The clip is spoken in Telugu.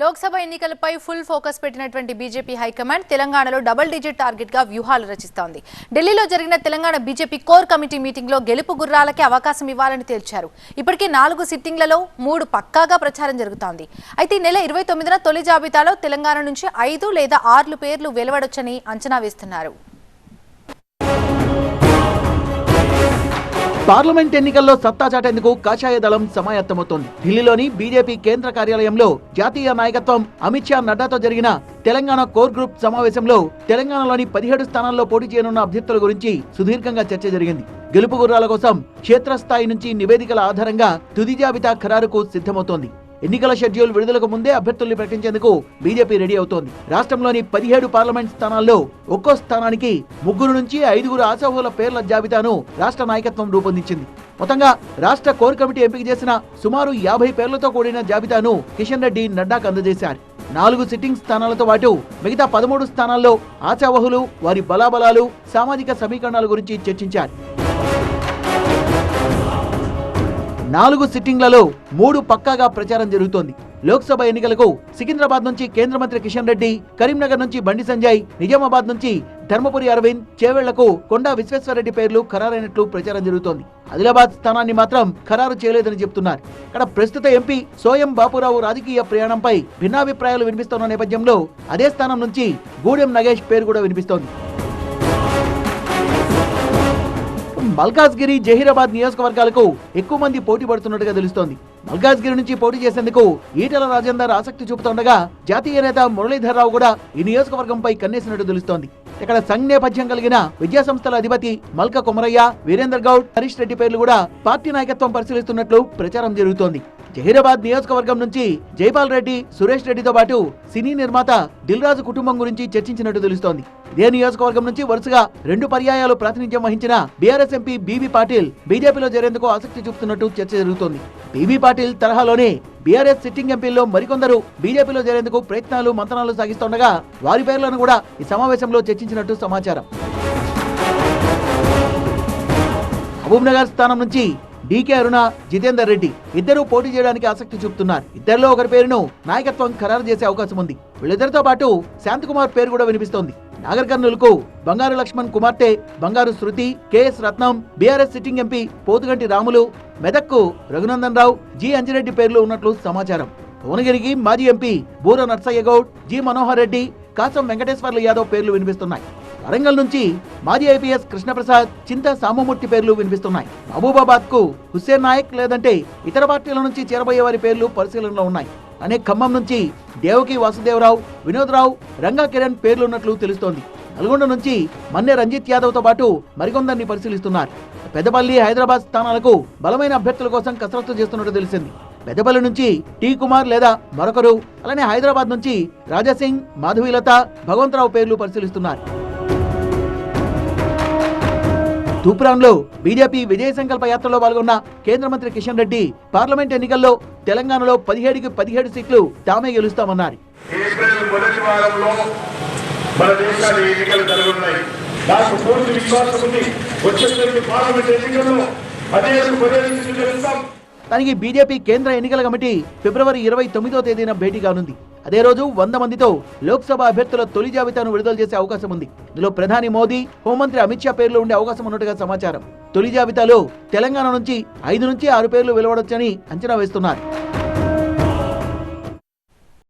లోక్సభ ఎన్నికలపై ఫుల్ ఫోకస్ పెట్టినటువంటి బీజేపీ హైకమాండ్ తెలంగాణలో డబుల్ డిజిట్ టార్గెట్ గా వ్యూహాలు రచిస్తోంది. ఢిల్లీలో జరిగిన Telangana BJP core committee meeting లో గెలుపు గుర్రాలకే అవకాశం ఇవ్వాలని తేల్చారు. ఇప్పటికే 4 సిట్టింగ్లలో 3 పక్కాగా ప్రచారం జరుగుతోంది. అయితే నెల 29న తొలి జాబితాలో తెలంగాణ నుంచి 5 లేదా 6 పేర్లు వెలువడొచ్చని అంచనా వేస్తున్నారు. పార్లమెంట్ ఎన్నికల్లో సత్తా చాటేందుకు కాషాయ దళం సమాయత్తమవుతోంది. ఢిల్లీలోని బీజేపీ కేంద్ర కార్యాలయంలో జాతీయ నాయకత్వం అమిత్ షా నడ్డాతో జరిగిన తెలంగాణ కోర్ గ్రూప్ సమావేశంలో తెలంగాణలోని 17 స్థానాల్లో పోటీ చేయనున్న అభ్యర్థుల గురించి సుదీర్ఘంగా చర్చ జరిగింది. గెలుపు గుర్రాల కోసం క్షేత్రస్థాయి నుంచి నివేదికల ఆధారంగా తుది జాబితా ఖరారుకు సిద్ధమవుతోంది. ఎన్నికల షెడ్యూల్ విడుదలకు ముందే అభ్యర్థుల్ని ప్రకటించేందుకు బీజేపీ రెడీ అవుతోంది. రాష్ట్రంలోని 17 పార్లమెంట్ స్థానాల్లో ఒక్కో స్థానానికి 3 నుంచి 5 ఆశావహుల పేర్ల జాబితాను రాష్ట్ర నాయకత్వం రూపొందించింది. మొత్తంగా రాష్ట్ర కోర్ కమిటీ ఎంపిక చేసిన సుమారు 50 పేర్లతో కూడిన జాబితాను కిషన్ రెడ్డి నడ్డాకు అందజేశారు. 4 సిట్టింగ్ స్థానాలతో పాటు మిగతా 13 స్థానాల్లో ఆశావహులు, వారి బలాబలాలు, సామాజిక సమీకరణాల గురించి చర్చించారు. 4 సిట్టింగ్లలో 3 పక్కాగా ప్రచారం జరుగుతోంది. లోక్సభ ఎన్నికలకు సికింద్రాబాద్ నుంచి కేంద్ర మంత్రి కిషన్ రెడ్డి, కరీంనగర్ నుంచి బండి సంజయ్, నిజామాబాద్ నుంచి ధర్మపురి అరవింద్, చేవెళ్లకు కొండా విశ్వేశ్వరరెడ్డి పేర్లు ఖరారైనట్లు ప్రచారం జరుగుతోంది. ఆదిలాబాద్ స్థానాన్ని మాత్రం ఖరారు చేయలేదని చెబుతున్నారు. ఇక్కడ ప్రస్తుత ఎంపీ సోయం బాపురావు రాజకీయ ప్రయాణంపై భిన్నాభిప్రాయాలు వినిపిస్తున్న నేపథ్యంలో అదే స్థానం నుంచి గూడెం నగేష్ పేరు కూడా వినిపిస్తోంది. మల్కాజ్గిరి, జహీరాబాద్ నియోజకవర్గాలకు ఎక్కువ మంది పోటీ పడుతున్నట్టుగా తెలుస్తోంది. మల్కాజ్గిరి నుంచి పోటీ చేసేందుకు ఈటెల రాజేందర్ ఆసక్తి చూపుతుండగా జాతీయ నేత మురళీధర్ రావు కూడా ఈ నియోజకవర్గంపై కన్నేసినట్టు తెలుస్తోంది. ఇక్కడ సంఘ్ నేపథ్యం కలిగిన విద్యాసంస్థల అధిపతి మల్క కొమరయ్య, వీరేందర్ గౌడ్, హరీష్ రెడ్డి పేర్లు కూడా పార్టీ నాయకత్వం పరిశీలిస్తున్నట్లు ప్రచారం జరుగుతోంది. జహీరాబాద్ నియోజకవర్గం నుంచి జైపాల్ రెడ్డి, సురేష్ రెడ్డితో పాటు సినీ నిర్మాత దిల్ రాజు కుటుంబం గురించి చర్చించినట్టు తెలుస్తోంది. ఇదే నియోజకవర్గం నుంచి వరుసగా 2 పర్యాయాలు ప్రాతినిధ్యం వహించిన బీఆర్ఎస్ ఎంపీ బీబీ పాటిల్ బీజేపీలో చేరేందుకు ఆసక్తి చూపుతున్నట్టు చర్చ జరుగుతోంది. బీబీ పాటిల్ తరహాలోనే బీఆర్ఎస్ సిట్టింగ్ ఎంపీల్లో మరికొందరు బీజేపీలో చేరేందుకు ప్రయత్నాలు, మంతనాలు సాగిస్తుండగా వారి పేర్లను కూడా ఈ సమావేశంలో చర్చించినట్టు సమాచారం. మహబూబ్నగర్ స్థానం నుంచి డీకే అరుణ, జితేందర్ రెడ్డి ఇద్దరూ పోటీ చేయడానికి ఆసక్తి చూపుతున్నారు. ఇద్దరిలో ఒకరి పేరును నాయకత్వం ఖరారు చేసే అవకాశం ఉంది. వీళ్ళిద్దరితో పాటు శాంతకుమార్ పేరు కూడా వినిపిస్తోంది. నాగర్ కర్నూలుకు బంగారు లక్ష్మణ్ కుమార్తె Bangaru Shruti, K S Ratnam, BRS sitting MP Pothuganti Ramulu, మెదక్కు రఘునందన్ రావు, జి అంజిరెడ్డి పేర్లు ఉన్నట్లు సమాచారం. భువనగిరికి మాజీ ఎంపీ బూర నర్సయ్య గౌడ్, జి మనోహర్ రెడ్డి, కాసం వెంకటేశ్వర్లు యాదవ్ పేర్లు వినిపిస్తున్నాయి. వరంగల్ నుంచి మాజీ ఐపీఎస్ కృష్ణప్రసాద్, చింత సామమూర్తి పేర్లు వినిపిస్తున్నాయి. మహబూబాబాద్ కు హుస్సేన్ నాయక్ లేదంటే ఇతర పార్టీల నుంచి చేరబోయే వారి పేర్లు పరిశీలనలో ఉన్నాయి. అనే ఖమ్మం నుంచి దేవకి వాసుదేవరావు, వినోద్ రావు, రంగా కిరణ్ పేర్లున్నట్లు తెలుస్తోంది. నల్గొండ నుంచి మన్నె రంజిత్ యాదవ్ తో పాటు మరికొందరిని పరిశీలిస్తున్నారు. పెద్దపల్లి, హైదరాబాద్ స్థానాలకు బలమైన అభ్యర్థుల కోసం కసరత్తు చేస్తున్నట్టు తెలిసింది. పెద్దపల్లి నుంచి టీ కుమార్ లేదా మరొకరు, అలానే హైదరాబాద్ నుంచి రాజాసింగ్, మాధవీలత, భగవంతరావు పేర్లు పరిశీలిస్తున్నారు. తూప్రాన్లో బీజేపీ విజయ సంకల్ప యాత్రలో పాల్గొన్న కేంద్ర మంత్రి కిషన్ రెడ్డి పార్లమెంట్ ఎన్నికల్లో తెలంగాణలో 17కి 17 సీట్లు తామే గెలుస్తామన్నారు. ఏప్రిల్ మొదటి వారంలో మన దేశాల ఎన్నికలు జరగనున్నాయి. నాకు పూర్తి విశ్వాసం ఉంది. వచ్చే పార్లమెంట్ ఎన్నికల్లో 17 సీట్లు గెలుస్తాం. దానికి బీజేపీ కేంద్ర ఎన్నికల కమిటీ ఫిబ్రవరి 29వ తేదీన భేటీ కానుంది. అదే రోజు 100 మందితో లోక్సభ అభ్యర్థుల తొలి జాబితాను విడుదల చేసే అవకాశం ఉంది. ఇందులో ప్రధాని మోదీ, హోంమంత్రి అమిత్ షా పేర్లు ఉండే అవకాశం ఉన్నట్టుగా సమాచారం. తొలి జాబితాలో తెలంగాణ నుంచి 5 నుంచి 6 పేర్లు వెలువడొచ్చని అంచనా వేస్తున్నారు.